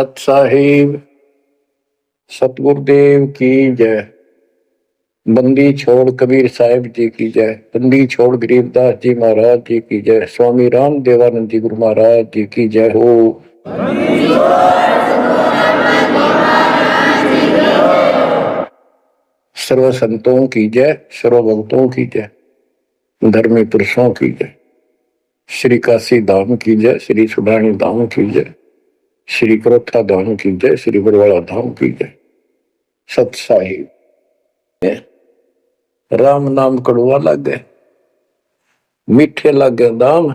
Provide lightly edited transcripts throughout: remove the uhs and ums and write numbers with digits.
सत साहिब सतगुरुदेव की जय। बंदी छोड़ कबीर साहिब जी की जय। बंदी छोड़ गरीबदास जी महाराज जी की जय। स्वामी राम देवानंद जी गुरु महाराज जी की जय हो। सर्व संतों की जय, सर्व भक्तों की जय, धर्मी पुरुषों की जय। श्री काशी धाम की जय, श्री सुडानी धाम की जय, श्री करोथा धाम की जय, श्री बरवाड़ा धाम की जय। सत साहिब राम नाम कड़वा लागे, मीठे लागे दाम,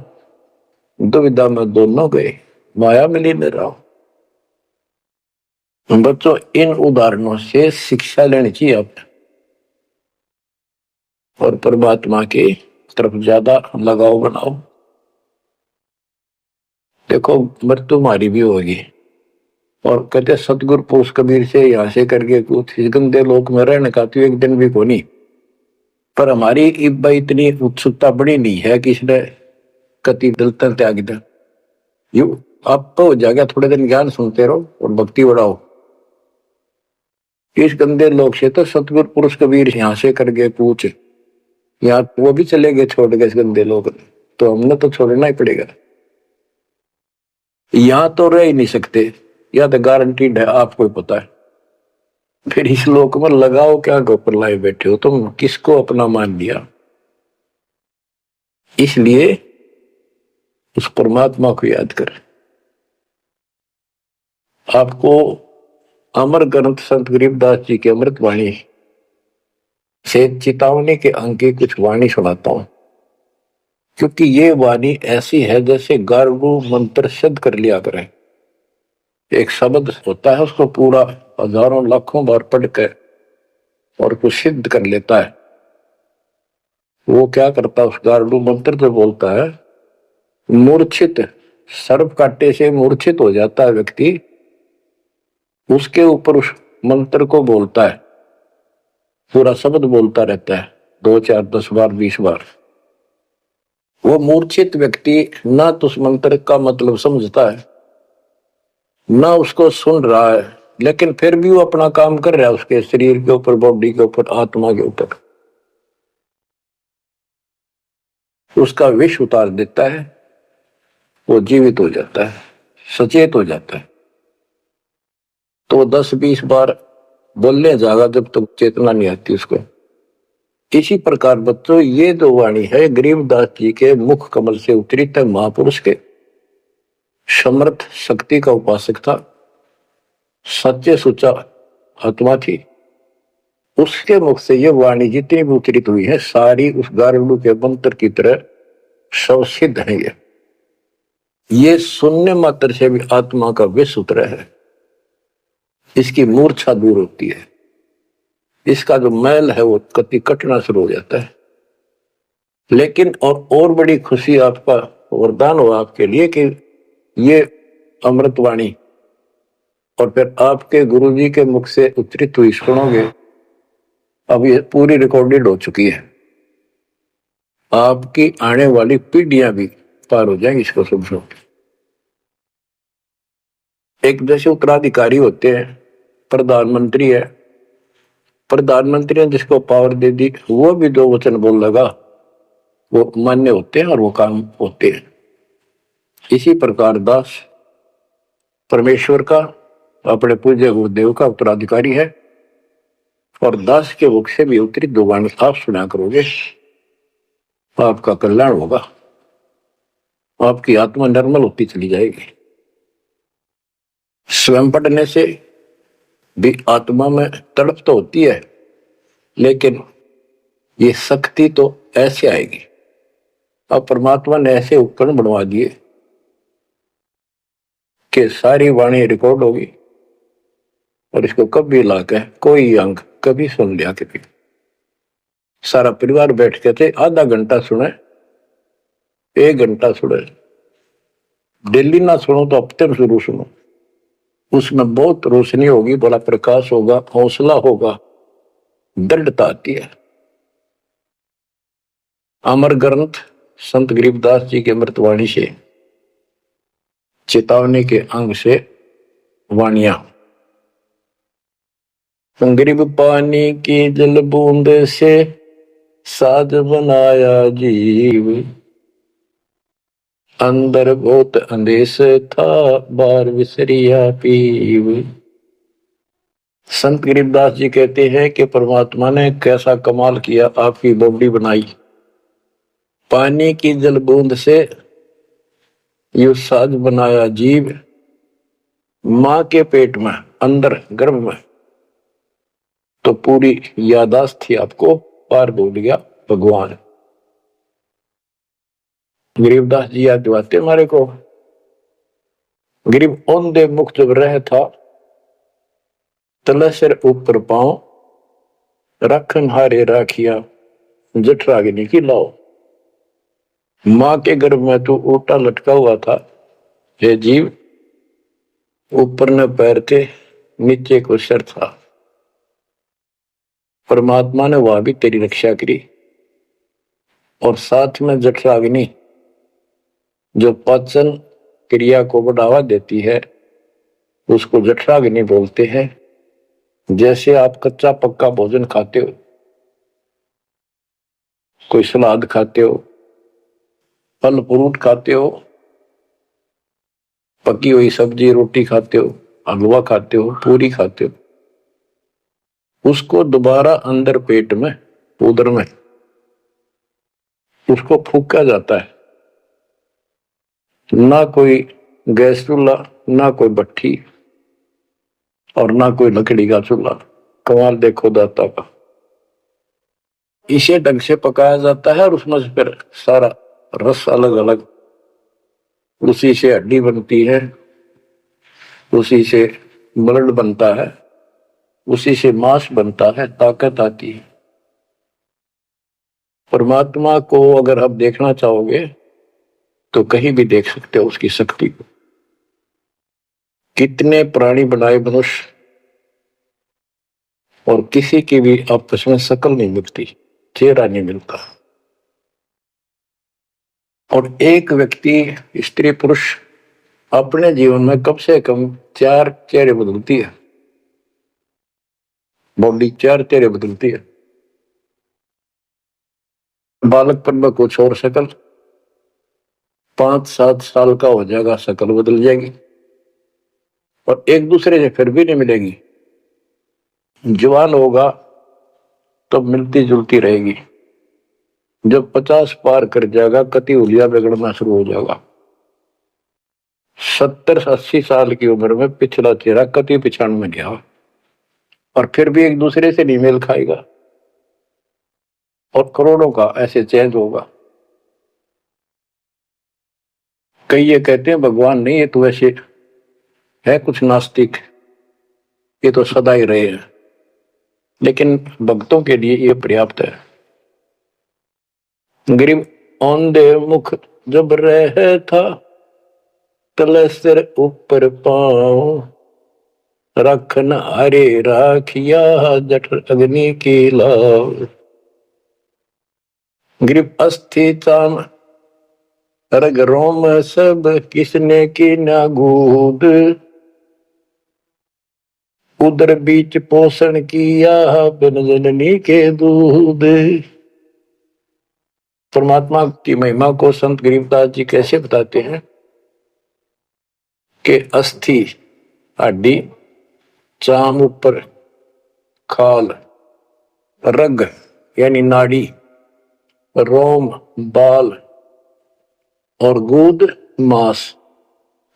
दुविधा में दोनों गए, माया मिली न राम। बच्चों, इन उदाहरणों से शिक्षा लेनी चाहिए आप और परमात्मा की तरफ ज्यादा लगाव बनाओ। देखो, मृत्यु हमारी भी होगी और कहते सतगुरु पुरुष कबीर से यहां से करके कुछ गंदे लोक में रहने का तो एक दिन भी को नहीं। पर हमारी इतनी उत्सुकता बड़ी नहीं है कि इसने कति दलता त्याग दे। यू आप तो हो जाएगा, थोड़े दिन ज्ञान सुनते रहो और भक्ति बढ़ाओ। इस गंदे लोग से तो सतगुरु पुरुष कबीर यहां से करके पूछ, यहाँ वो भी चले गए छोड़ के इस गंदे लोग, तो हमने तो छोड़ना ही पड़ेगा। यहां तो रह ही नहीं सकते, या तो गारंटीड है, आपको ही पता है। फिर इस लोक में लगाओ क्या गोपर लाए बैठे हो तुम, किसको अपना मान लिया। इसलिए उस परमात्मा को याद कर। आपको अमर ग्रंथ संत गरीबदास जी की अमृत वाणी से चेतावनी के अंक की कुछ वाणी सुनाता हूं, क्योंकि ये वाणी ऐसी है जैसे गारगु मंत्र सिद्ध कर लिया करें। एक शब्द होता है, उसको पूरा हजारों लाखों बार पढ़ के और कुछ सिद्ध कर लेता है। वो क्या करता है, उस गारडू मंत्र से बोलता है, मूर्छित सर्प काटे से मूर्छित हो जाता है व्यक्ति, उसके ऊपर उस मंत्र को बोलता है, पूरा शब्द बोलता रहता है 2 4 10 बार 20 बार। वो मूर्छित व्यक्ति ना तो उस मंत्र का मतलब समझता है, ना उसको सुन रहा है, लेकिन फिर भी वो अपना काम कर रहा है उसके शरीर के ऊपर, बॉडी के ऊपर, आत्मा के ऊपर। उसका विष उतार देता है, वो जीवित हो जाता है, सचेत हो जाता है। तो 10-20 बार बोलने जाएगा जब तक चेतना नहीं आती उसको। इसी प्रकार बच्चों, ये जो वाणी है गरीबदास जी के मुख कमल से उतरी तक महापुरुष के समर्थ शक्ति का उपासक था, सच्चे सुचा आत्मा थी। उसके मुख से ये वाणी जितनी भी उतरित हुई है, सारी उस गारडू के मंत्र की तरह सब सिद्ध है। ये सुनने मात्र से भी आत्मा का विष उतरा है, इसकी मूर्छा दूर होती है, इसका जो मैल है वो कति कटना शुरू हो जाता है। लेकिन और बड़ी खुशी आपका वरदान हो आपके लिए कि ये अमृतवाणी और फिर आपके गुरुजी के मुख से उच्चरित हुई सुनोगे। अब ये पूरी रिकॉर्डेड हो चुकी है, आपकी आने वाली पीढ़ियां भी पार हो जाएंगी इसको सुन। एक जैसे उत्तराधिकारी होते हैं, प्रधानमंत्री है, प्रधानमंत्री ने जिसको पावर दे दी, वो भी 2 वचन बोल लगा, वो मान्य होते हैं और वो काम होते हैं। इसी प्रकार दास परमेश्वर का, अपने पूज्य गुरुदेव का उत्तराधिकारी है, और दास के मुख से भी उत्तरित 2 वाणी आप सुना करोगे, आपका कल्याण होगा, आपकी आत्मा निर्मल होती चली जाएगी। स्वयं पढ़ने से भी आत्मा में तड़प तो होती है, लेकिन ये शक्ति तो ऐसे आएगी। अब परमात्मा ने ऐसे उपकरण बनवा दिए कि सारी वाणी रिकॉर्ड होगी, और इसको कभी लाकर कोई अंग कभी सुन लिया, कभी सारा परिवार बैठ के थे, आधा घंटा सुने, 1 घंटा सुने, डेली ना सुनो तो हफ्ते में शुरू सुनो, उसमें बहुत रोशनी होगी, बड़ा प्रकाश होगा, हौसला होगा, दृढ़ता आती है। अमर ग्रंथ संत गरीबदास जी के अमृतवाणी से, चेतावनी के अंग से वाणिया। गरीब पानी की जल बूंद से साज बनाया जीव, अंदर बहुत अंदेश था बार विसरिया पीव। संत गरीबदास जी कहते हैं कि परमात्मा ने कैसा कमाल किया, आपकी बॉडी बनाई, पानी की जल बूंद से यू साज बनाया जीव, मां के पेट में अंदर गर्भ में तो पूरी यादाश्त थी आपको, पार बोल गया भगवान। गरीबदास जी याद दिवाते हमारे को, गरीब औंधे मुख जब रह था, तले सिर ऊपर पांव, रखन हारे राखिया जठराग्नि की लाओ। मां के गर्भ में तू उल्टा लटका हुआ था, हे जीव, ऊपर न पैर थे, नीचे को सिर था। परमात्मा ने वह भी तेरी रक्षा करी, और साथ में जठराग्नि जो पाचन क्रिया को बढ़ावा देती है उसको जठराग्नि बोलते हैं। जैसे आप कच्चा पक्का भोजन खाते हो, कोई सलाद खाते हो, फल फ्रूट खाते हो, पकी हुई सब्जी रोटी खाते हो, हलवा खाते हो, पूरी खाते हो, उसको दोबारा अंदर पेट में उदर में उसको फूका जाता है। ना कोई गैस चूल्हा, ना कोई भट्ठी, और ना कोई लकड़ी का चूल्हा। कमाल देखो दाता का, इसे ढंग से पकाया जाता है और उसमें से फिर सारा रस अलग अलग, उसी से हड्डी बनती है, उसी से ब्लड बनता है, उसी से मांस बनता है, ताकत आती है। परमात्मा को अगर आप देखना चाहोगे तो कहीं भी देख सकते हो उसकी शक्ति को। कितने प्राणी बनाए मनुष्य, और किसी की भी आपस में शकल नहीं मिलती, चेहरा नहीं मिलता। और एक व्यक्ति स्त्री पुरुष अपने जीवन में कम से कम 4 चेहरे बदलती है, बॉडी 4 चेहरे बदलती है। बालकपन में कुछ और शकल, 5-7 साल का हो जाएगा शकल बदल जाएगी, और एक दूसरे से फिर भी नहीं मिलेगी। जवान होगा तो मिलती जुलती रहेगी, जब 50 पार कर जाएगा कति हुलिया बिगड़ना शुरू हो जाएगा। 70-80 साल की उम्र में पिछला चेहरा कति पिछाड़ में गया, और फिर भी एक दूसरे से नहीं मेल खाएगा, और करोड़ों का ऐसे चेंज होगा। कई ये कहते हैं भगवान नहीं है, तो ऐसे है कुछ नास्तिक, ये तो सदा ही रहे हैं, लेकिन भक्तों के लिए ये पर्याप्त है। गरीब औंधे मुख जब रह था, तले सिर ऊपर पांव, रखन हरे राखिया जठर अग्नि की लाव। गरीब अस्थि चाम रग रोम सब, किसने की ना गूद, उदर बीच पोषण किया बिन जननी के दूध। परमात्मा की महिमा को संत गरीबदास जी कैसे बताते हैं कि अस्थि हड्डी, चाम ऊपर खाल, रग यानी नाड़ी, रोम बाल, और गूद मांस,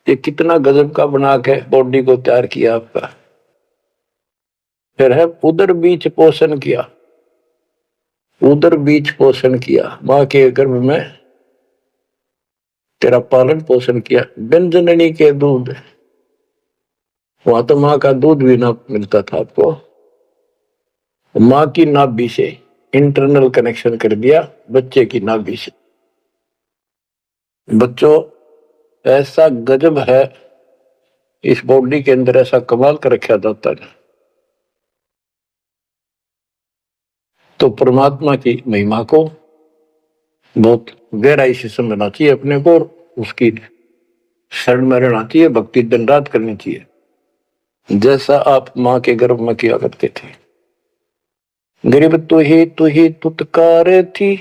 ये कितना गजब का बना के बॉडी को तैयार किया आपका। फिर है उदर बीच पोषण किया, उदर बीच पोषण किया, मां के गर्भ में तेरा पालन पोषण किया, बिन जननी के दूध, वहां तो मां का दूध भी ना मिलता था आपको, मां की नाभि से इंटरनल कनेक्शन कर दिया बच्चे की नाभि से। बच्चों ऐसा गजब है इस बॉडी के अंदर, ऐसा कमाल कर रखा जाता है। तो परमात्मा की महिमा को बहुत गहराई से समझना चाहिए अपने को, और उसकी शरण में रहना चाहिए, भक्ति दिन रात करनी चाहिए। जैसा आप माँ के गर्भ में किया करते थे। गरीब तू ही तुतकार थी,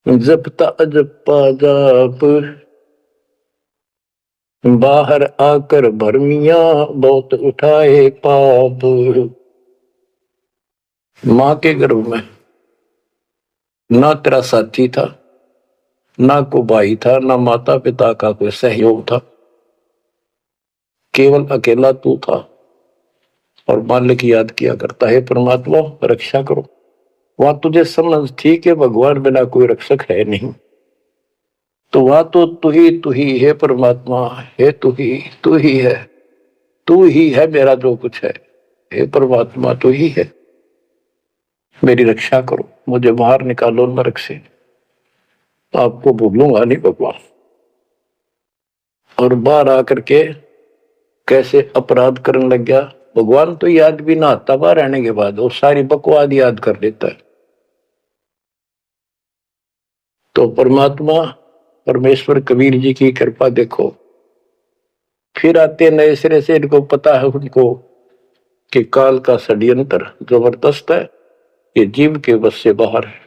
जपता अजपा जाप, बाहर आकर भरमिया बहुत उठाए पाप। माँ के गर्भ में ना तेरा साथी था, ना को भाई था, ना माता पिता का कोई सहयोग था, केवल अकेला तू था। और मालिक याद किया करता है, परमात्मा रक्षा करो। वहां तुझे समझ थी कि भगवान बिना कोई रक्षक है नहीं, तो वहां तो तू ही है परमात्मा, है तू ही है, तू ही है मेरा जो कुछ है। हे परमात्मा तू ही है, मेरी रक्षा करो, मुझे बाहर निकालो नरक से, आपको भूलूंगा नहीं भगवान। और बाहर आकर के कैसे अपराध करने लग गया। भगवान तो याद भी ना आता बाहर रहने के बाद, और सारी बकवाद याद कर लेता है। तो परमात्मा परमेश्वर कबीर जी की कृपा देखो, फिर आते नए सिरे से। इनको पता है उनको कि काल का षड्यंत्र जबरदस्त है, ये जीव के बस से बाहर है।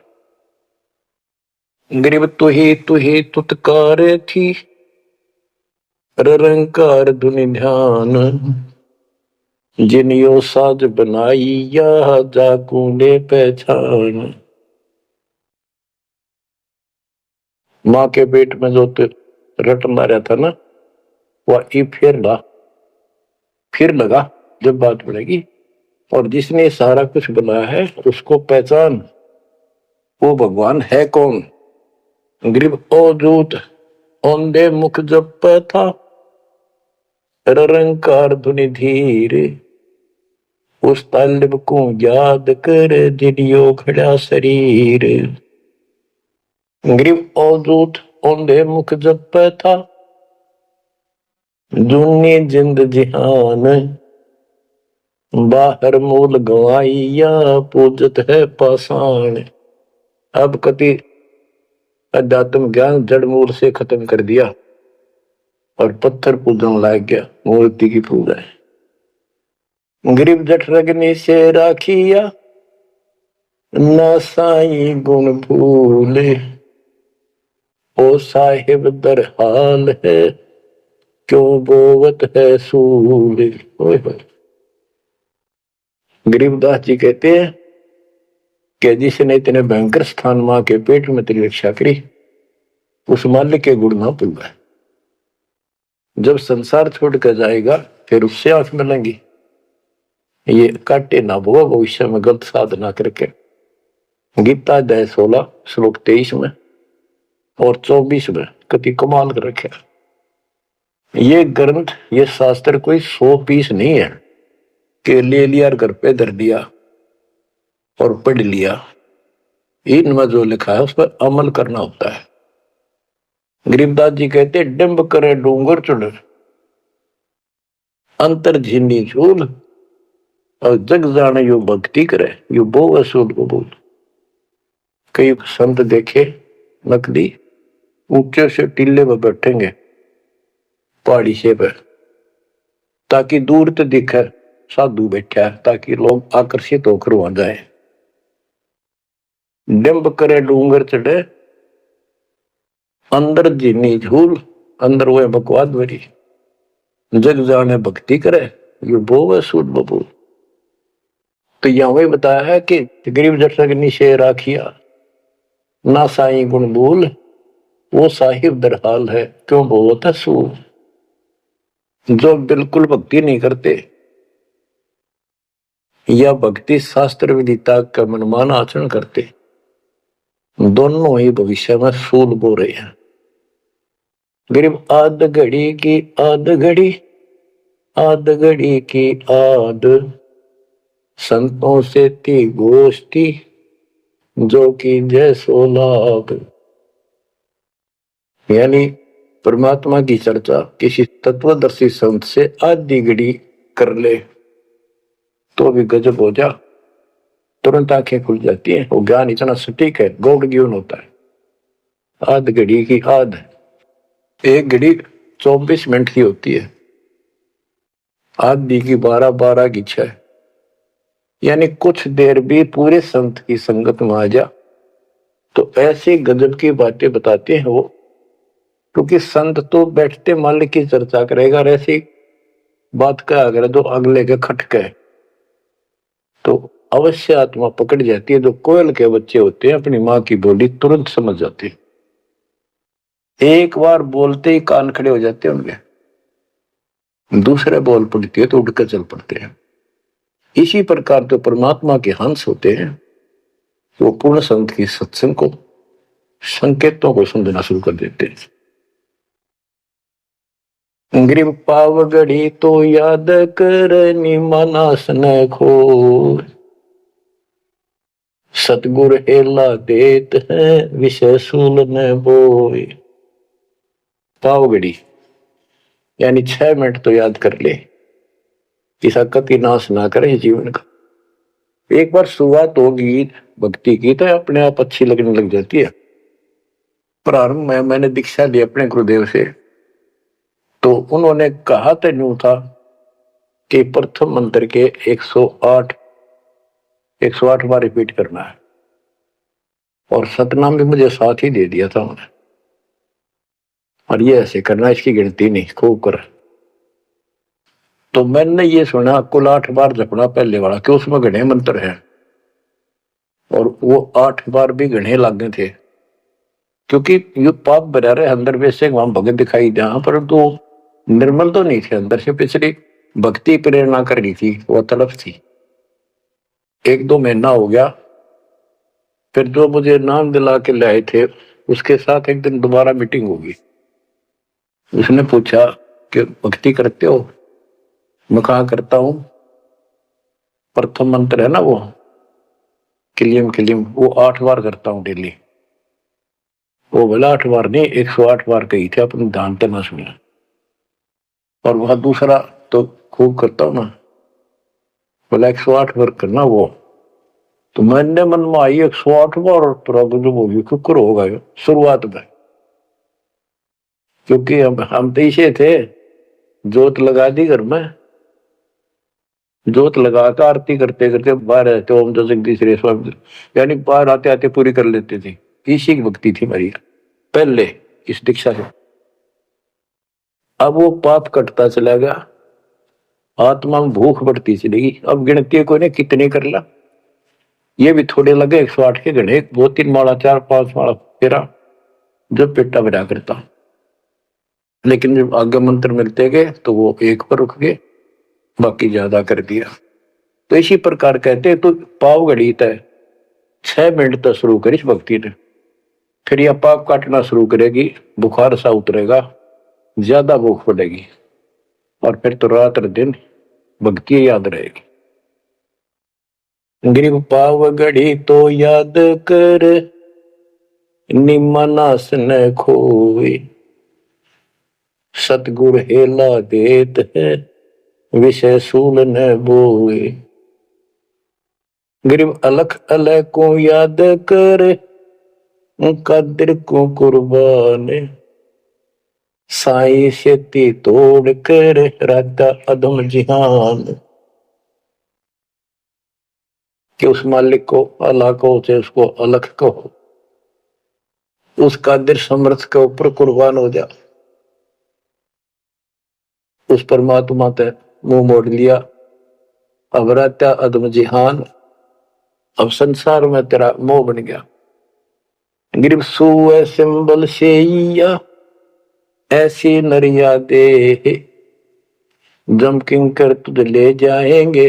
गरीब तू ही तुतकार थी, रंकार धुनि ध्यान, जिन यो साज बनाई या जाकूंडे पहचान। माँ के पेट में जो रट मारा था ना, वह ई फिर लगा जब बात बढ़ेगी। और जिसने सारा कुछ बनाया है उसको पहचान, वो भगवान है कौन। गरीब ओ दूत औंधे मुख जप था, रंकार धुनि धीर, उस तालिब को याद कर जिनियो खड़ा शरीर। गरीब ओ दूत औंधे मुख जप था, जूनी जिंद जिहान, बाहर मूल गवाइया पूजत है पाषाण। अब कति अध्यात्म ज्ञान जड़ मूल से खत्म कर दिया और पत्थर पूजन लाग गया, मूर्ति की पूजा है। गरीब जठ रगनी से राखिया, ना साई गुण भूले, ओ साहिब दर हाल है, क्यों बोवत है सूले। गरीबदास जी कहते हैं कि जिसने इतने भयंकर स्थान मां के पेट में तेरी रक्षा करी, उस मालिक के गुण ना भूलना। जब संसार छोड़ कर जाएगा फिर उससे आंख मिलेंगी, ये काटे ना भो भविष्य में गलत साधना करके। गीता अध्याय 16 श्लोक 23 में और 24 में कति कमाल कर रखे। ये ग्रंथ, ये शास्त्र कोई 100 पीस नहीं है कि ले लिया और घर पे धर दिया और पढ़ लिया। इनमें जो लिखा है उस पर अमल करना होता है। गरीबदास जी कहते डिंब करे डूंगर चुड़, अंतर झीनी झूल, और जग जाने यो भक्ति करे, यो बो असूल बबूल। कई संत देखे नकली ऊंचे से टीले में बैठेंगे पहाड़ी से पर, ताकि दूर तो दिखे साधु बैठा है, ताकि लोग आकर्षित होकर वहां जाए। डिंब करे डूंगर चढ़े, अंदर जीनी झूल, अंदर वो बकवाद भरी, जग जाने भक्ति करे, ये बो सूद बबूल। तो यहां वही बताया है कि गरीब जट रगनी से राखिया, ना साई गुण भूल, वो साहिब दरहाल है, क्यों बोवत है सूल। जो बिल्कुल भक्ति नहीं करते या भक्ति शास्त्र विदिता का मनमान आचरण करते, दोनों ही भविष्य में सूल बो रहे हैं। गरीब आध घड़ी की आध घड़ी, आध घड़ी की आध, संतों से थी गोष्ठी, जो कि जैसो लाभ। यानी परमात्मा की चर्चा किसी तत्वदर्शी संत से आधी घड़ी कर ले तो भी गजब हो जा, तुरंत आंखें खुल जाती हैं। वो ज्ञान इतना सटीक है, गौड़ ज्ञान होता है। आध घड़ी की आध, एक घड़ी 24 मिनट की होती है। आदि की 12, 12 की 6, यानी कुछ देर भी पूरे संत की संगत में आ जा तो ऐसी गजब की बातें बताते हैं वो, क्योंकि संत तो बैठते मालिक की चर्चा करेगा और ऐसी बात का अगर जो अगले के खटके तो अवश्य आत्मा पकड़ जाती है। जो कोयल के बच्चे होते हैं अपनी माँ की बोली तुरंत समझ जाते हैं, एक बार बोलते ही कान खड़े हो जाते हैं उनके, दूसरे बोल पड़ती है तो उठकर चल पड़ते हैं। इसी प्रकार जो परमात्मा के हंस होते हैं वो पूर्ण संत की सत्संग को, संकेतों को समझना शुरू कर देते हैं। ग्रीव पावगढ़ी तो याद करनी मानस न खो, सतगुर हेला देत है विषय सूल न बोए। पावगढ़ी यानी 6 मिनट तो याद कर ले, इस कति नाश ना करे जीवन का। एक बार शुरुआत होगी भक्ति की तो अपने आप अच्छी लगने लग जाती है। प्रारंभ में मैंने दीक्षा ली अपने गुरुदेव से, तो उन्होंने कहा तो यूं था कि प्रथम मंत्र के 108 बार रिपीट करना है, और सतनाम भी मुझे साथ ही दे दिया था उन्होंने, और ये ऐसे करना, इसकी गिनती नहीं, खूब कर। तो मैंने ये सुना कुल 8 बार जपना पहले वाला, कि उसमें घने मंत्र है, और वो 8 बार भी घने लागे थे, क्योंकि ये पाप भरा रहे अंदर वैसे वहां भगत दिखाई दिया, पर तो निर्मल तो नहीं थे अंदर से, पिछली भक्ति प्रेरणा कर रही थी, वो तड़प थी। 1-2 महीना हो गया, फिर जो मुझे नाम दिला के लाए थे उसके साथ एक दिन दोबारा मीटिंग होगी। उसने पूछा कि भक्ति करते हो? मैं कहा करता हूं। प्रथम मंत्र है ना वो किलियम किलियम, वो 8 बार करता हूं डेली। वो बोला 8 बार नहीं, 108 बार कही थे, अपने ध्यान तो ना सुना। और वह दूसरा तो खूब करता हूं ना, बोला 108 बार करना वो। तो मैंने मन में आई 108 बार, प्रॉब्लम होगी, शुक्र होगा शुरुआत में, क्योंकि हम तो इसे थे, जोत लगा दी घर में, जोत लगाकर आरती करते करते बाहर आते, ओम जो जगदीश रे स्वामी, यानी बाहर आते आते पूरी कर लेते थे। इसी की भक्ति थी मेरी पहले इस दीक्षा से। अब वो पाप कटता चला गया, आत्मा में भूख बढ़ती चलेगी। अब गिनती को ने कितने कर ला, ये भी थोड़े लगे 108 के गणे, 2-3 माला 4-5 माला फेरा, जब पेटा भरा करता। लेकिन जब आगे मंत्र मिलते गए तो वो एक पर रुक गए, बाकी ज्यादा कर दिया। तो इसी प्रकार कहते तो पाव घड़ी तय 6 मिनट तक शुरू करी इस भक्ति ने, फिर यह पाप काटना शुरू करेगी, बुखार सा उतरेगा, ज्यादा भूख पड़ेगी, और फिर तो रात दिन भक्ति याद रहेगी। ग्रीव पाव घड़ी तो याद कर निमनास न खोए, सतगुर हेला देत है विषय सूल न बोए। ग्रीव अलख अलह को याद कर कदर को कुर्बान, साई शेती तोड़ कर राधा अधम जिहान। कि उस मालिक को अल्लाह को, चाहे उसको अलख कहो, उस कादिर समर्थ के ऊपर कुर्बान हो जा। उस परमात्मा ते मुंह मोड़ लिया, अब राधा अधम जिहान, अब संसार में तेरा मोह बन गया। गिरव सुए सिंबल से ऐसी नरिया दे, जम किंकर तुझ ले जाएंगे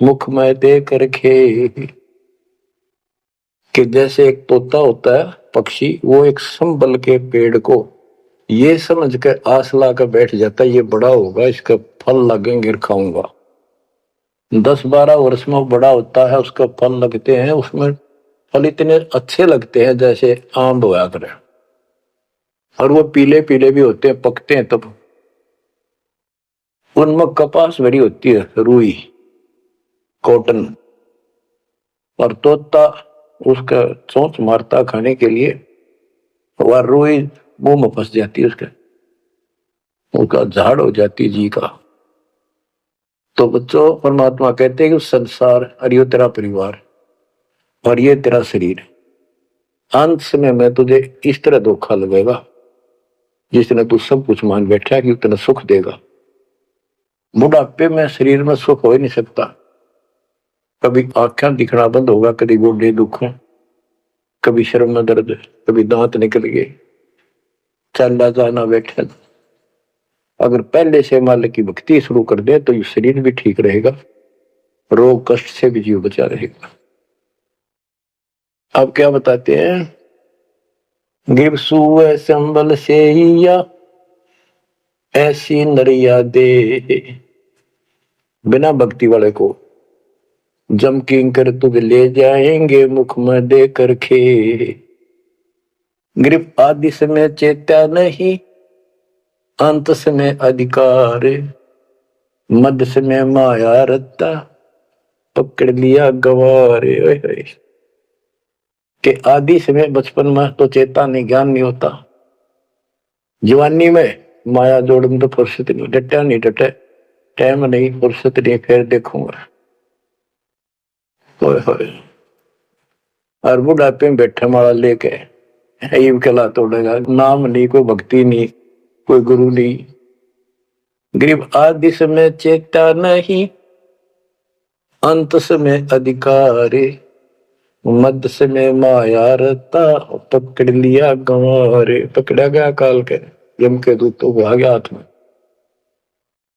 मुख में दे कर खे। कि जैसे एक तोता होता है पक्षी, वो एक संबल के पेड़ को ये समझ कर आस ला कर बैठ जाता है, ये बड़ा होगा, इसका फल लगेंगे, खाऊंगा। 10-12 वर्ष में बड़ा होता है, उसका फल लगते हैं, उसमें फल इतने अच्छे लगते हैं जैसे आम होया करे, और वो पीले पीले भी होते हैं, पकते हैं तब। उनमें कपास भरी होती है, रुई, कॉटन, और तोता उसका चोंच मारता खाने के लिए, वह रुई मुंह में फंस जाती है, उसका झाड़ हो जाती जी का। तो बच्चों, परमात्मा कहते हैं कि संसार और ये तेरा परिवार और ये तेरा शरीर, अंत समय में तुझे इस तरह धोखा लगेगा जिसने तू सब कुछ मान बैठा कि उतना सुख देगा। बुढ़ापे में शरीर में सुख हो ही नहीं सकता। कभी आंखें दिखना बंद होगा, कभी गोडे दुख, कभी शर्म में दर्द, कभी दांत निकल गए, चलना जाना बैठा। अगर पहले से मालिक की भक्ति शुरू कर दे तो ये शरीर भी ठीक रहेगा, रोग कष्ट से भी जीव बचा रहेगा। अब क्या बताते हैं, गिर सुए संबल से या ऐसी नरिया दे, बिना भक्ति वाले को जम किंकर तुझ ले जाएंगे मुख में दे कर खे। ग्रिप आदि समय चेता नहीं, अंत समय अधिकार, मध्य समय माया रत्ता, पकड़ लिया गवारे। के आदि समय बचपन में तो चेता नहीं, ज्ञान नहीं होता। जवानी में माया जोड़ में तो फुर्सत नहीं, डटा नहीं डटे, टाइम नहीं, फुर्सत नहीं, फिर देखूंगा। और बुढ़ापे में बैठे माला लेके ईव कला तोड़ेगा, नाम नहीं, कोई भक्ति नहीं, कोई गुरु नहीं। गरीब आदि समय चेता नहीं, अंत समय अधिकारी, मध्य समय माया रता, पकड़ लिया गंवारे। पकड़ा गया काल के यम के दूत तो आ गया हाथ में।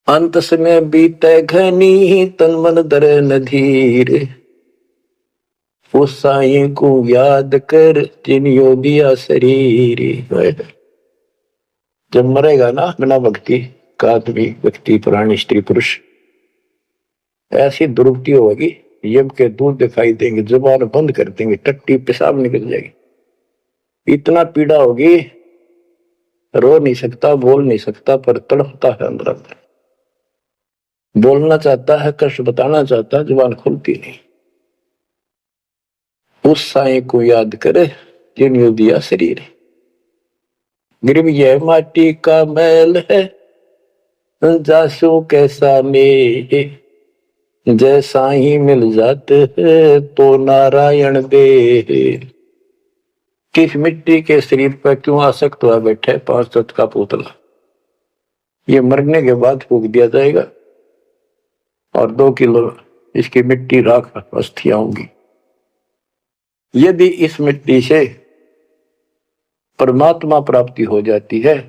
अंत समय बीते घनी, तन मन दरे नधीर, उस साईं को याद कर जिन्हों दिया शरीर। जब मरेगा ना बिना भक्ति का आदमी, व्यक्ति, प्राणी, स्त्री, पुरुष, ऐसी दुर्गति होगी, यम के दूध दिखाई देंगे, जुबान बंद कर देंगे, टट्टी पेशाब निकल जाएगी। इतना पीड़ा होगी, रो नहीं सकता, बोल नहीं सकता, पर तड़पता है अंदर अंदर। बोलना चाहता है, कष्ट बताना चाहता है, जुबान खुलती नहीं। उस साईं को याद करे जिन्होंने दिया शरीर। गिरव यह माटी का मैल है, जासू कैसा में, जैसा ही मिल जाते है तो नारायण दे। किस मिट्टी के शरीर पर क्यों आसक्त हुआ बैठे 5 तत्व का पुतला? ये मरने के बाद फूक दिया जाएगा और 2 किलो इसकी मिट्टी राख अस्थियां होंगी। यदि इस मिट्टी से परमात्मा प्राप्ति हो जाती है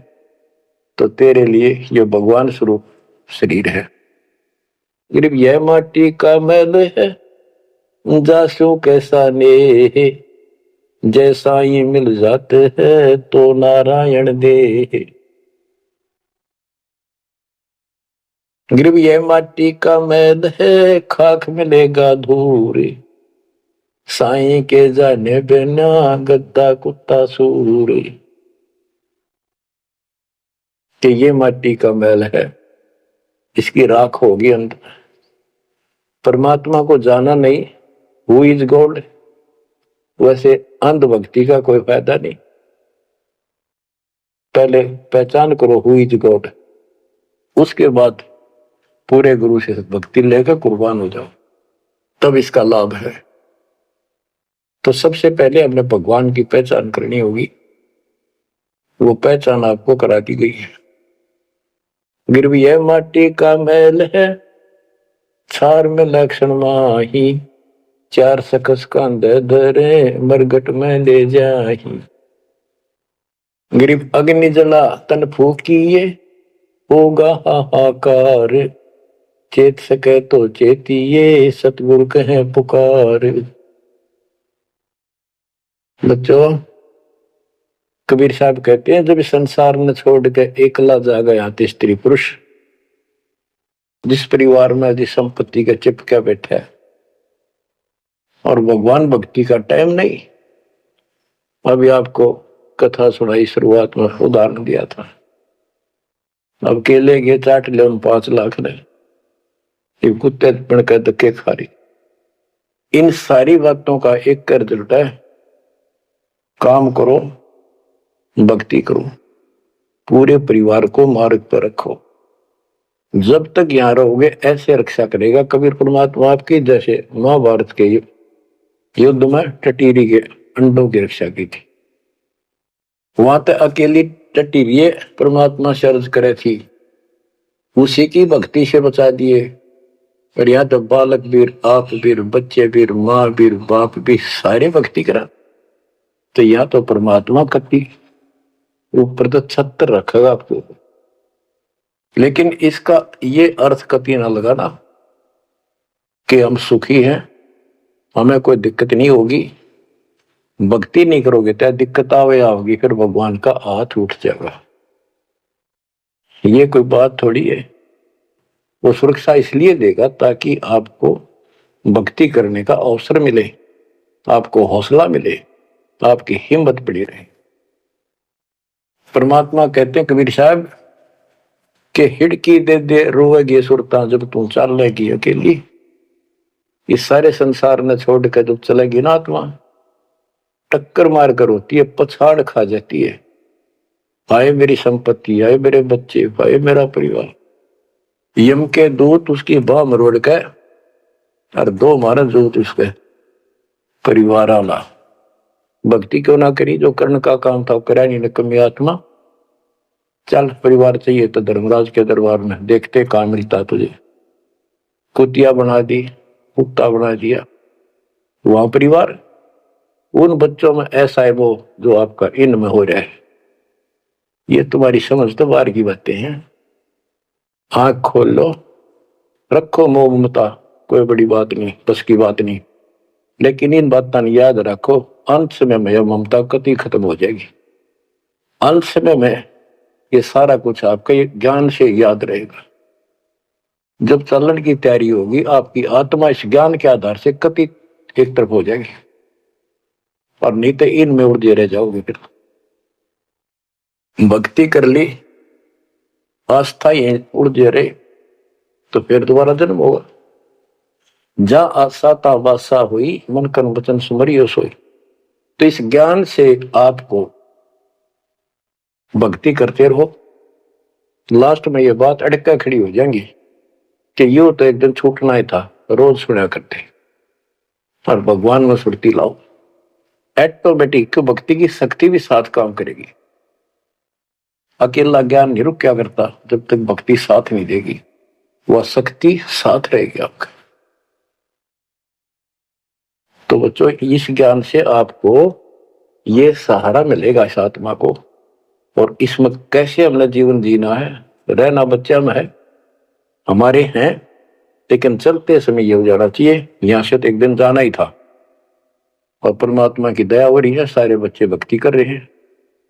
तो तेरे लिए ये भगवान स्वरूप शरीर है। सिर्फ यह माटी का मैल है, जासू कैसा ने, जैसा ही मिल जाते है तो नारायण दे। गिरव यह माटी का मैल है, खाक मिलेगा धूर, साईं के जाने बिना गद्दा कुत्ता सूर। कि ये माटी का मैल है, इसकी राख होगी अंदर। परमात्मा को जाना नहीं, हु इज गॉड, वैसे अंधभक्ति का कोई फायदा नहीं। पहले पहचान करो हु इज गॉड, उसके बाद पूरे गुरु से भक्ति लेकर कुर्बान हो जाओ, तब इसका लाभ है। तो सबसे पहले हमने भगवान की पहचान करनी होगी, वो पहचान आपको करा दी गई है। गिरव यह माटी का मैल है, छार में लक्षण माही, 4 सकस कांधे धरे मरगट में ले जाही। गिरव अग्नि जला तन फूकिए, होगा हाहाकार, चेत सके तो चेतिए, सतगुरु कहे पुकार। बच्चों, कबीर साहब कहते हैं, जब संसार में छोड़ के एकला जा गया स्त्री पुरुष, जिस परिवार में जिस संपत्ति के चिपके बैठे है और भगवान भक्ति का टाइम नहीं। अभी आपको कथा सुनाई, शुरुआत में उदाहरण दिया था। अब केले के चाट ले 5 लाख ने, कुत्ते बन के धक्के खा रही। इन सारी बातों का एक कर रिजल्ट है, काम करो, भक्ति करो, पूरे परिवार को मार्ग पर रखो। जब तक यहाँ रहोगे ऐसे रक्षा करेगा कबीर परमात्मा आपकी, जैसे महाभारत के युद्ध में टटीरी के अंडों की रक्षा की थी। वहां तक अकेली टटीरी परमात्मा से अर्ज करे थी, उसी की भक्ति से बचा दिए। और यहाँ तो बालक वीर, आप वीर, बच्चे वीर, माँ वीर, बाप भी सारे भक्ति करा। तो यहाँ तो परमात्मा कति ऊपर तो छत्र रखेगा आपको। लेकिन इसका ये अर्थ कभी ना लगाना कि हम सुखी हैं, हमें कोई दिक्कत नहीं होगी। भक्ति नहीं करोगे तो दिक्कत आओगी, फिर भगवान का हाथ उठ जाएगा। ये कोई बात थोड़ी है। वो सुरक्षा इसलिए देगा ताकि आपको भक्ति करने का अवसर मिले, आपको हौसला मिले, आपकी हिम्मत बढ़ी रहे। परमात्मा कहते हैं कबीर साहब के हिड़की दे दे रोएगी सुरता जब तू चलेगी अकेली। इस सारे संसार ने छोड़ कर जब चलेगी ना आत्मा, टक्कर मार कर होती है, पछाड़ खा जाती है। आए मेरी संपत्ति, आए मेरे बच्चे, आए मेरा परिवार। यम के दूत उसकी बाह मरोड़ के और दो मारा दूत उसके परिवार आला। भक्ति क्यों ना करी, जो कर्ण का काम था करा नहीं निकम्मी आत्मा। चल परिवार चाहिए तो धर्मराज के दरबार में देखते कहां मिलता तुझे। कुतिया बना दी, कुत्ता बना दिया। वहां परिवार उन बच्चों में ऐसा है वो जो आपका इनमें हो रहा है। ये तुम्हारी समझ तो बाहर की बातें हैं। आंख खोल लो, रखो मोह ममता, कोई बड़ी बात नहीं, बस की बात नहीं। लेकिन इन बातों याद रखो, अंत समय में यह ममता कति खत्म हो जाएगी। अंत समय में ये सारा कुछ आपके ज्ञान से याद रहेगा। जब चलन की तैयारी होगी, आपकी आत्मा इस ज्ञान के आधार से कति एक तरफ हो जाएगी, और नहीं तो इनमें उलझे रह जाओगे। फिर भक्ति कर ली, आस्था ही उलझे रहे, तो फिर दोबारा जन्म होगा। जा आशा ता वासा हुई, मन कर्म वचन सुमरियो सोई। तो इस ज्ञान से आपको भक्ति करते रहो। लास्ट में ये बात अड़का खड़ी हो जाएंगी कि यूं तो एक दिन छूटना ही था, रोज सुना करते, और भगवान में सुरती लाओ। ऑटोमेटिक भक्ति की शक्ति भी साथ काम करेगी। अकेला ज्ञान नहीं रुक क्या करता, जब तक भक्ति साथ नहीं देगी, वह शक्ति साथ रहेगी आपका। तो बच्चों, इस ज्ञान से आपको ये सहारा मिलेगा इस आत्मा को। और इसमें कैसे हमने जीवन जीना है, रहना बच्चा में है, हमारे हैं, लेकिन चलते समय ये हो जाना चाहिए यहां से तो एक दिन जाना ही था। और परमात्मा की दया हो रही है, सारे बच्चे भक्ति कर रहे हैं,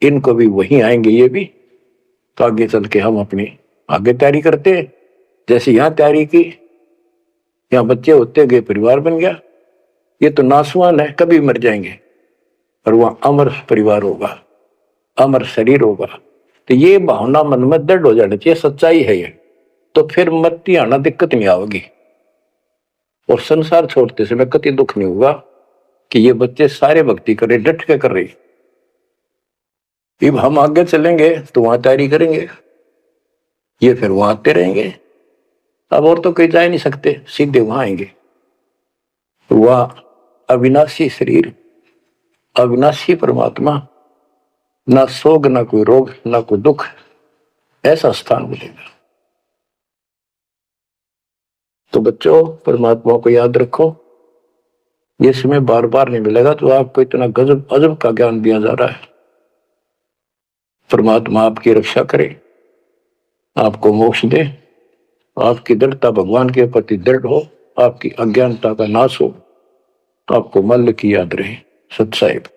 इनको भी वही आएंगे ये भी। तो आगे चल के हम अपनी आगे तैयारी करते हैं। जैसे यहाँ तैयारी की, यहाँ बच्चे होते गए, परिवार बन गया। ये तो नासवान है, कभी मर जाएंगे, और वहां अमर परिवार होगा, अमर शरीर होगा। तो ये भावना मन में दृढ़ हो जानी चाहिए, सच्चाई है ये। तो फिर मरती आना दिक्कत नहीं आएगी, और संसार छोड़ते समय कति दुख नहीं होगा कि ये बच्चे सारे भक्ति कर रहे, डट के कर रहे। अब हम आगे चलेंगे तो वहां तैयारी करेंगे, ये फिर वहां आते रहेंगे। अब और तो कहीं जा नहीं सकते, सीधे वहां आएंगे। वह अविनाशी शरीर, अविनाशी परमात्मा, ना सोग, ना कोई रोग, ना कोई दुख, ऐसा स्थान मिलेगा। तो बच्चों, परमात्मा को याद रखो। ये समय बार बार नहीं मिलेगा, तो आपको इतना गजब अजब का ज्ञान दिया जा रहा है। परमात्मा आपकी रक्षा करे, आपको मोक्ष दे, आपकी दृढ़ता भगवान के प्रति दृढ़ हो, आपकी अज्ञानता का नाश हो, आपको मल्ल की याद रहे। सत साहिब।